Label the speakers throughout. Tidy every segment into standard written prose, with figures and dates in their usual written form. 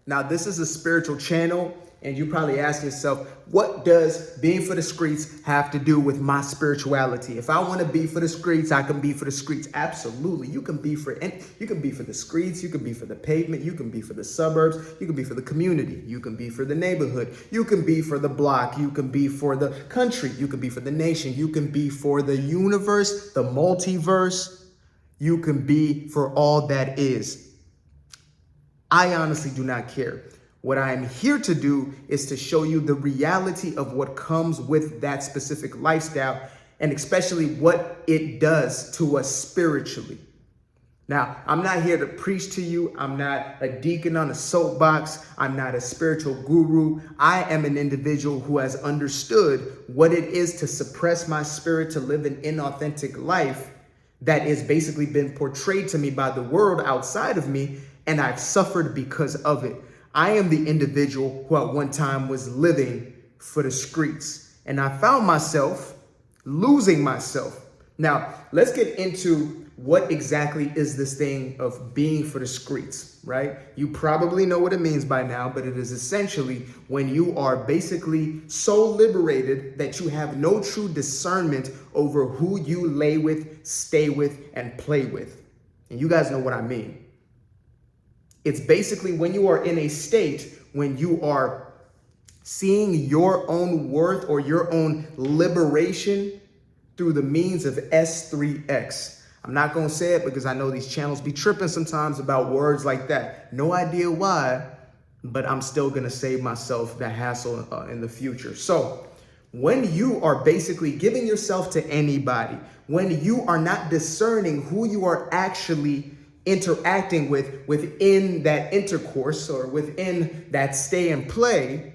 Speaker 1: Now, this is a spiritual channel, and you probably ask yourself, what does being for the streets have to do with my spirituality? If I want to be for the streets, I can be for the streets. Absolutely. You can be for the streets, you can be for the pavement, you can be for the suburbs, you can be for the community, you can be for the neighborhood, you can be for the block, you can be for the country, you can be for the nation, you can be for the universe, the multiverse, you can be for all that is. I honestly do not care. What I am here to do is to show you the reality of what comes with that specific lifestyle, and especially what it does to us spiritually. Now, I'm not here to preach to you. I'm not a deacon on a soapbox. I'm not a spiritual guru. I am an individual who has understood what it is to suppress my spirit, to live an inauthentic life that has basically been portrayed to me by the world outside of me, and I've suffered because of it. I am the individual who at one time was living for the streets, and I found myself losing myself. Now, let's get into what exactly is this thing of being for the streets, right? You probably know what it means by now, but it is essentially when you are basically so liberated that you have no true discernment over who you lay with, stay with, and play with. And you guys know what I mean. It's basically when you are in a state when you are seeing your own worth or your own liberation through the means of S3X. I'm not going to say it because I know these channels be tripping sometimes about words like that. No idea why, but I'm still going to save myself that hassle in the future. So when you are basically giving yourself to anybody, when you are not discerning who you are actually interacting with within that intercourse or within that stay and play,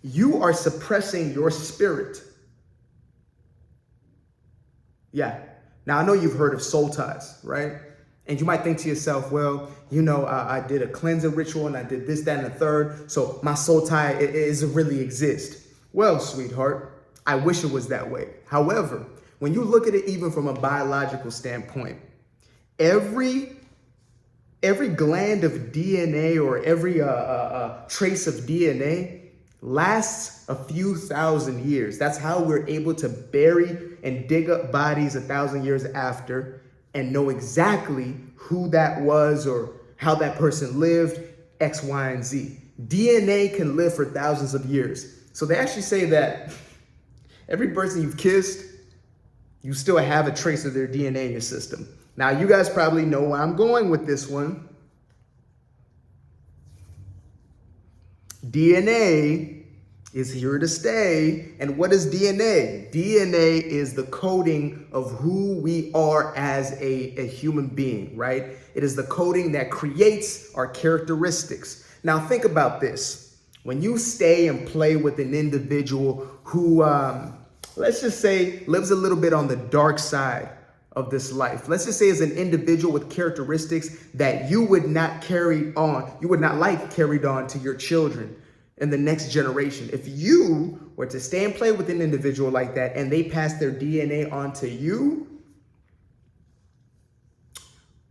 Speaker 1: you are suppressing your spirit. Yeah. Now, I know you've heard of soul ties, right? And you might think to yourself, well, I did a cleansing ritual and I did this, that, and the third. So my soul tie doesn't really exist. Well, sweetheart, I wish it was that way. However, when you look at it even from a biological standpoint, every gland of DNA or every trace of DNA lasts a few thousand years. That's how we're able to bury and dig up bodies 1,000 years after and know exactly who that was or how that person lived, X, Y, and Z. DNA can live for thousands of years. So they actually say that every person you've kissed, you still have a trace of their DNA in your system. Now, you guys probably know where I'm going with this one. DNA is here to stay. And what is DNA? DNA is the coding of who we are as a human being, right? It is the coding that creates our characteristics. Now, think about this. When you stay and play with an individual who, let's just say, lives a little bit on the dark side of this life. Let's just say is an individual with characteristics that you would not like carried on to your children and the next generation. If you were to stay and play with an individual like that and they pass their DNA on to you,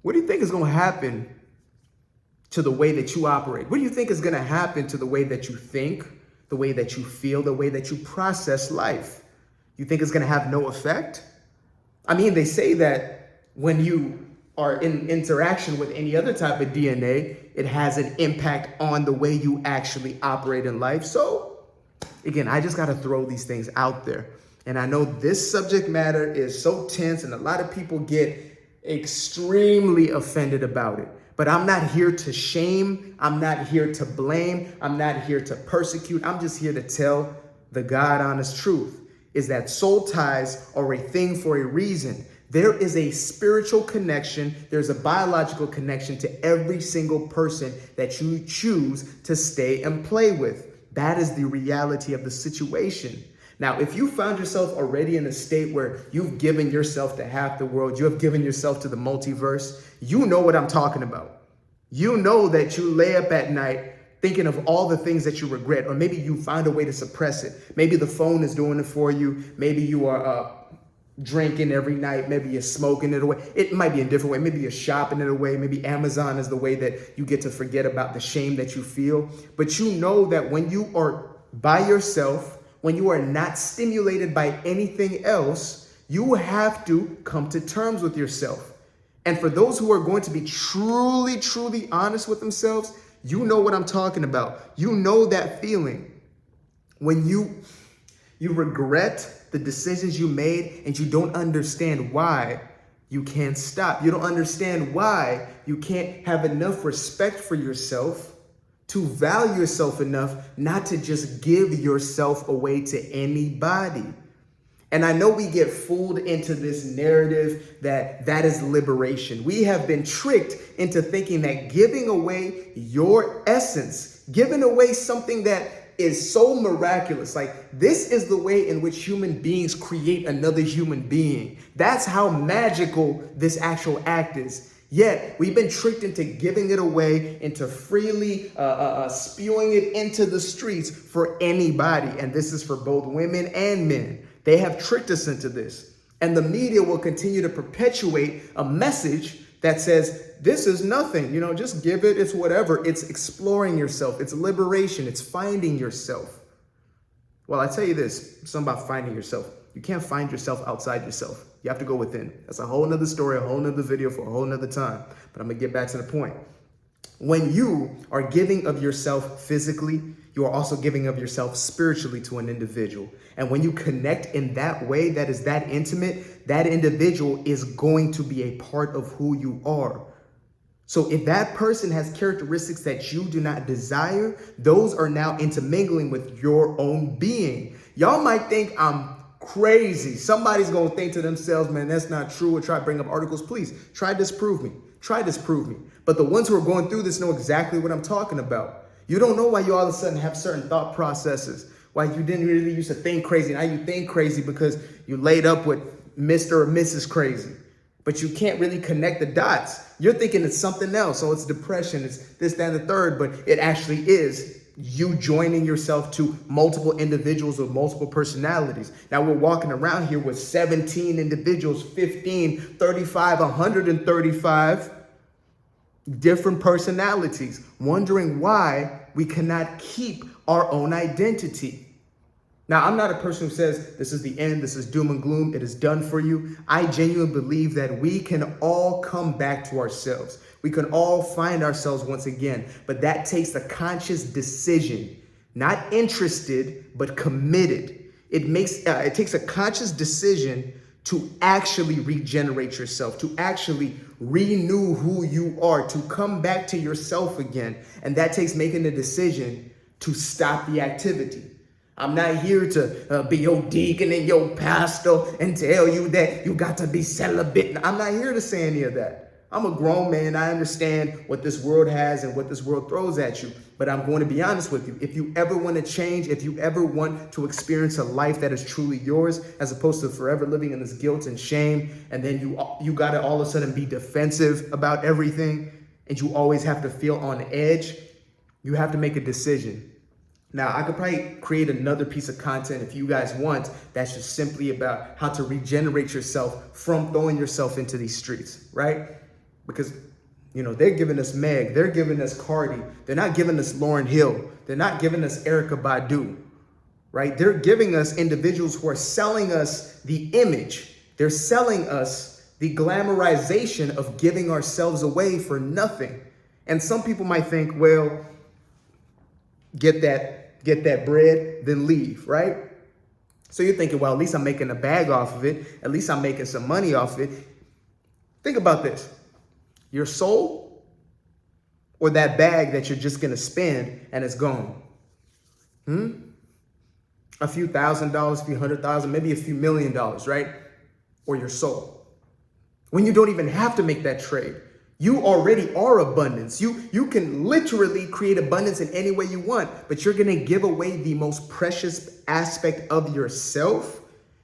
Speaker 1: what do you think is going to happen to the way that you operate? What do you think is going to happen to the way that you think, the way that you feel, the way that you process life? You think it's going to have no effect? I mean, they say that when you are in interaction with any other type of DNA, it has an impact on the way you actually operate in life. So again, I just got to throw these things out there. And I know this subject matter is so tense and a lot of people get extremely offended about it. But I'm not here to shame. I'm not here to blame. I'm not here to persecute. I'm just here to tell the God honest truth. Is that soul ties are a thing for a reason. There is a spiritual connection. There's a biological connection to every single person that you choose to stay and play with. That is the reality of the situation. Now, if you found yourself already in a state where you've given yourself to half the world, you have given yourself to the multiverse, you know what I'm talking about. You know that you lay up at night thinking of all the things that you regret, or maybe you find a way to suppress it. Maybe the phone is doing it for you. Maybe you are drinking every night. Maybe you're smoking it away. It might be a different way. Maybe you're shopping it away. Maybe Amazon is the way that you get to forget about the shame that you feel. But you know that when you are by yourself, when you are not stimulated by anything else, you have to come to terms with yourself. And for those who are going to be truly, truly honest with themselves, you know what I'm talking about. You know that feeling when you regret the decisions you made and you don't understand why you can't stop. You don't understand why you can't have enough respect for yourself to value yourself enough not to just give yourself away to anybody. And I know we get fooled into this narrative that is liberation. We have been tricked into thinking that giving away your essence, giving away something that is so miraculous, like this is the way in which human beings create another human being. That's how magical this actual act is. Yet we've been tricked into giving it away, into freely spewing it into the streets for anybody. And this is for both women and men. They have tricked us into this. And the media will continue to perpetuate a message that says, this is nothing, just give it, it's whatever. It's exploring yourself, it's liberation, it's finding yourself. Well, I tell you this, something about finding yourself. You can't find yourself outside yourself. You have to go within. That's a whole nother story, a whole nother video for a whole nother time. But I'm gonna get back to the point. When you are giving of yourself physically, you are also giving of yourself spiritually to an individual. And when you connect in that way, that is that intimate, that individual is going to be a part of who you are. So if that person has characteristics that you do not desire, those are now intermingling with your own being. Y'all might think I'm crazy. Somebody's going to think to themselves, man, that's not true, or try to bring up articles. Please try disprove me. Try disprove me. But the ones who are going through this know exactly what I'm talking about. You don't know why you all of a sudden have certain thought processes, why you didn't really used to think crazy. Now you think crazy because you laid up with Mr. or Mrs. Crazy. But you can't really connect the dots. You're thinking it's something else. So it's depression, it's this, that, and the third, but it actually is you joining yourself to multiple individuals with multiple personalities. Now we're walking around here with 17 individuals, 15, 35, 135 different personalities, wondering why we cannot keep our own identity. Now, I'm not a person who says this is the end, this is doom and gloom, it is done for you. I genuinely believe that we can all come back to ourselves. We can all find ourselves once again, but that takes a conscious decision, not interested, but committed. It takes a conscious decision to actually regenerate yourself, to actually renew who you are, to come back to yourself again. And that takes making a decision to stop the activity. I'm not here to be your deacon and your pastor and tell you that you got to be celibate. I'm not here to say any of that. I'm a grown man. I understand what this world has and what this world throws at you. But I'm going to be honest with you. If you ever want to change, if you ever want to experience a life that is truly yours, as opposed to forever living in this guilt and shame, and then you got to all of a sudden be defensive about everything, and you always have to feel on edge, you have to make a decision. Now, I could probably create another piece of content if you guys want that's just simply about how to regenerate yourself from throwing yourself into these streets, right? Because, they're giving us Meg, they're giving us Cardi, they're not giving us Lauryn Hill, they're not giving us Erykah Badu, right? They're giving us individuals who are selling us the image. They're selling us the glamorization of giving ourselves away for nothing. And some people might think, well, get that bread, then leave, right? So you're thinking, well, at least I'm making a bag off of it. At least I'm making some money off of it. Think about this. Your soul or that bag that you're just going to spend and it's gone? A few $1,000s, a few $100,000, maybe a few $1 million, right? Or your soul. When you don't even have to make that trade. You already are abundance. You can literally create abundance in any way you want, but you're going to give away the most precious aspect of yourself.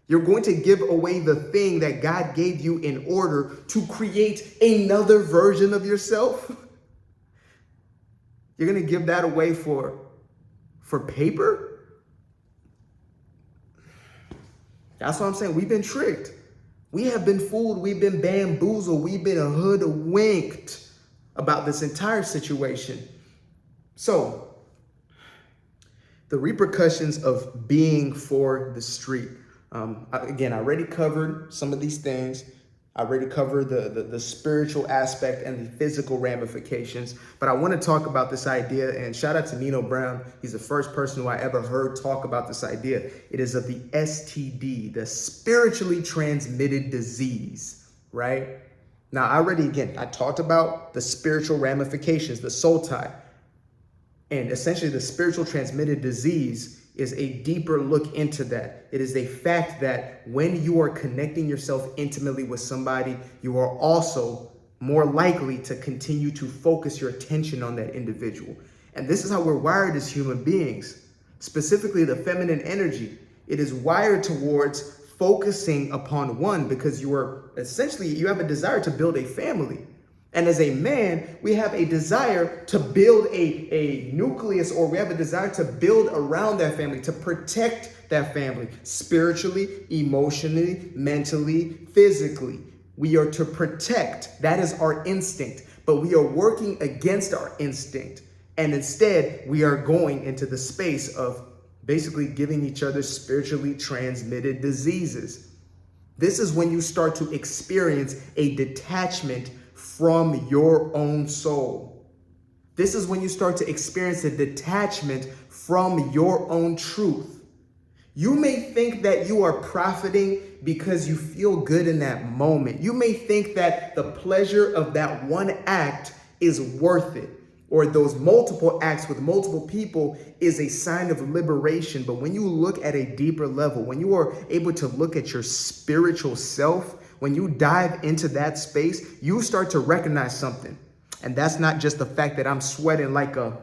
Speaker 1: You're going to give away the thing that God gave you in order to create another version of yourself. You're going to give that away for paper? That's what I'm saying. We've been tricked. We have been fooled. We've been bamboozled. We've been hoodwinked about this entire situation. So the repercussions of being for the street. Again, I already covered some of these things. I already covered the spiritual aspect and the physical ramifications, but I want to talk about this idea, and shout out to Nino Brown. He's the first person who I ever heard talk about this idea. It is of the STD, the spiritually transmitted disease, right? Now, I talked about the spiritual ramifications, the soul tie, and essentially the spiritual transmitted disease is a deeper look into that. It is a fact that when you are connecting yourself intimately with somebody, you are also more likely to continue to focus your attention on that individual. And this is how we're wired as human beings, specifically the feminine energy. It is wired towards focusing upon one because you have a desire to build a family. And as a man, we have a desire to build a nucleus, or we have a desire to build around that family, to protect that family spiritually, emotionally, mentally, physically. We are to protect. That is our instinct. But we are working against our instinct. And instead, we are going into the space of basically giving each other spiritually transmitted diseases. This is when you start to experience a detachment from your own soul. This is when you start to experience a detachment from your own truth. You may think that you are profiting because you feel good in that moment. You may think that the pleasure of that one act is worth it, or those multiple acts with multiple people is a sign of liberation. But when you look at a deeper level, when you are able to look at your spiritual self, when you dive into that space, you start to recognize something. And that's not just the fact that I'm sweating like a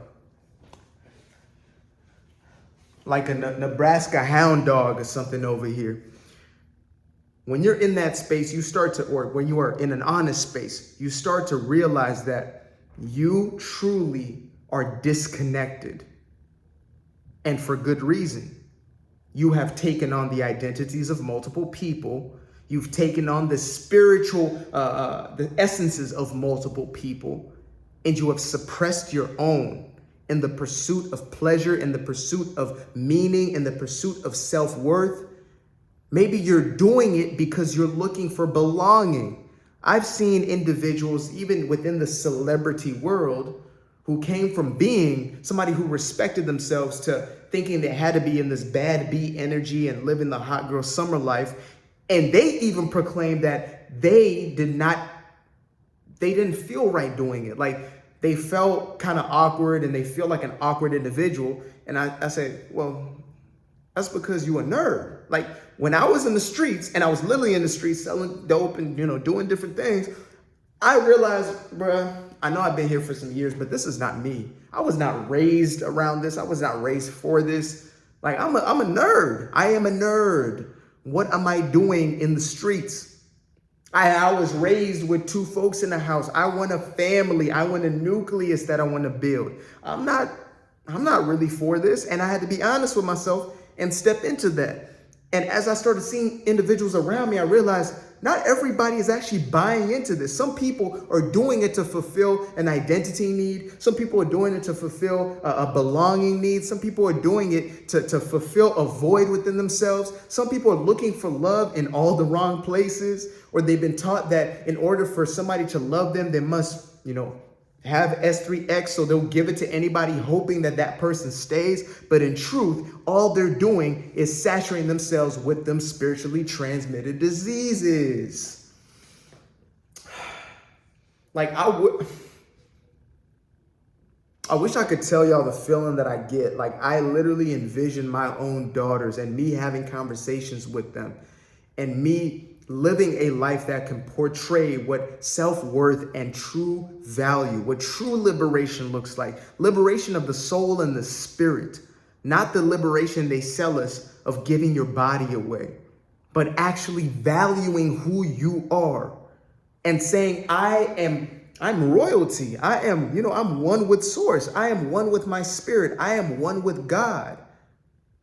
Speaker 1: Nebraska hound dog or something over here. When you're in that space, or when you are in an honest space, you start to realize that you truly are disconnected. And for good reason. You have taken on the identities of multiple people. You've taken on the spiritual, the essences of multiple people, and you have suppressed your own in the pursuit of pleasure, in the pursuit of meaning, in the pursuit of self-worth. Maybe you're doing it because you're looking for belonging. I've seen individuals, even within the celebrity world, who came from being somebody who respected themselves to thinking they had to be in this bad bee energy and living the hot girl summer life. And they even proclaimed that they didn't feel right doing it. Like they felt kind of awkward and they feel like an awkward individual. And I said, well, that's because you a nerd. Like when I was in the streets, and I was literally in the streets selling dope and, doing different things, I realized, bruh, I know I've been here for some years, but this is not me. I was not raised around this. I was not raised for this. Like I'm a nerd. I am a nerd. What am I doing in the streets? I was raised with two folks in the house. I want a family. I want a nucleus that I want to build. I'm not really for this. And I had to be honest with myself and step into that. And as I started seeing individuals around me, I realized not everybody is actually buying into this. Some people are doing it to fulfill an identity need. Some people are doing it to fulfill a belonging need. Some people are doing it to fulfill a void within themselves. Some people are looking for love in all the wrong places, or they've been taught that in order for somebody to love them, they must, have S3X, so they'll give it to anybody hoping that person stays. But in truth, all they're doing is saturating themselves with them spiritually transmitted diseases. Like I wish I could tell y'all the feeling that I get. Like I literally envision my own daughters and me having conversations with them and me living a life that can portray what self-worth and true value, what true liberation looks like. Liberation of the soul and the spirit, not the liberation they sell us of giving your body away, but actually valuing who you are and saying, I'm royalty. I am, I'm one with source. I am one with my spirit. I am one with God.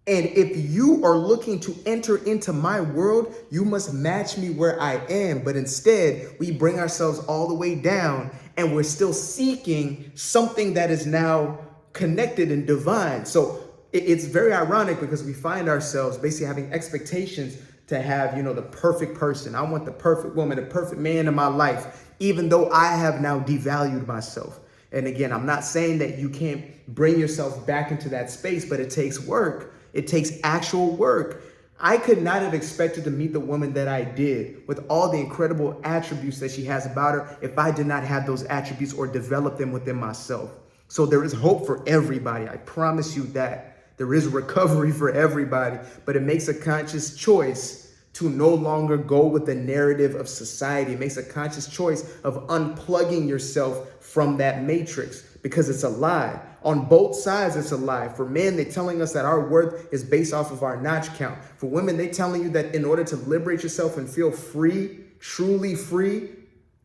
Speaker 1: And if you are looking to enter into my world, you must match me where I am. But instead, we bring ourselves all the way down and we're still seeking something that is now connected and divine. So it's very ironic because we find ourselves basically having expectations to have, the perfect person. I want the perfect woman, the perfect man in my life, even though I have now devalued myself. And again, I'm not saying that you can't bring yourself back into that space, but it takes work. It takes actual work. I could not have expected to meet the woman that I did with all the incredible attributes that she has about her if I did not have those attributes or develop them within myself. So there is hope for everybody. I promise you that. There is recovery for everybody, but it makes a conscious choice to no longer go with the narrative of society. It makes a conscious choice of unplugging yourself from that matrix because it's a lie. On both sides, it's a lie. For men, they're telling us that our worth is based off of our notch count. For women, they're telling you that in order to liberate yourself and feel free, truly free,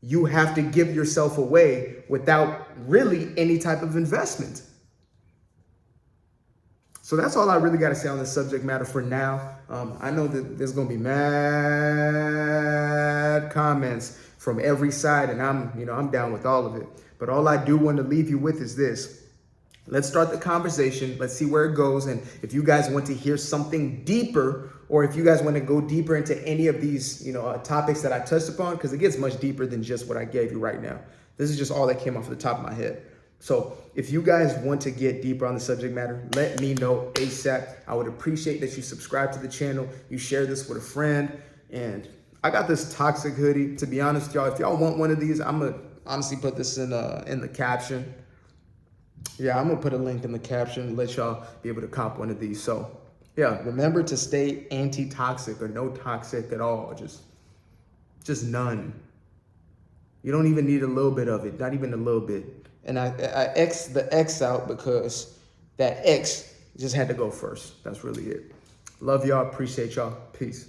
Speaker 1: you have to give yourself away without really any type of investment. So that's all I really got to say on this subject matter for now. I know that there's going to be mad comments from every side, and I'm down with all of it. But all I do want to leave you with is this. Let's start the conversation. Let's see where it goes. And if you guys want to hear something deeper, or if you guys want to go deeper into any of these, topics that I touched upon, because it gets much deeper than just what I gave you right now. This is just all that came off the top of my head. So if you guys want to get deeper on the subject matter, let me know ASAP. I would appreciate that you subscribe to the channel, you share this with a friend. And I got this toxic hoodie. To be honest, y'all, if y'all want one of these, I'm gonna honestly put this in the caption. Yeah, I'm gonna put a link in the caption, let y'all be able to cop one of these. So yeah, remember to stay anti-toxic or no toxic at all. Just none. You don't even need a little bit of it, not even a little bit. And I X the X out because that X just had to go first. That's really it. Love y'all. Appreciate y'all. Peace.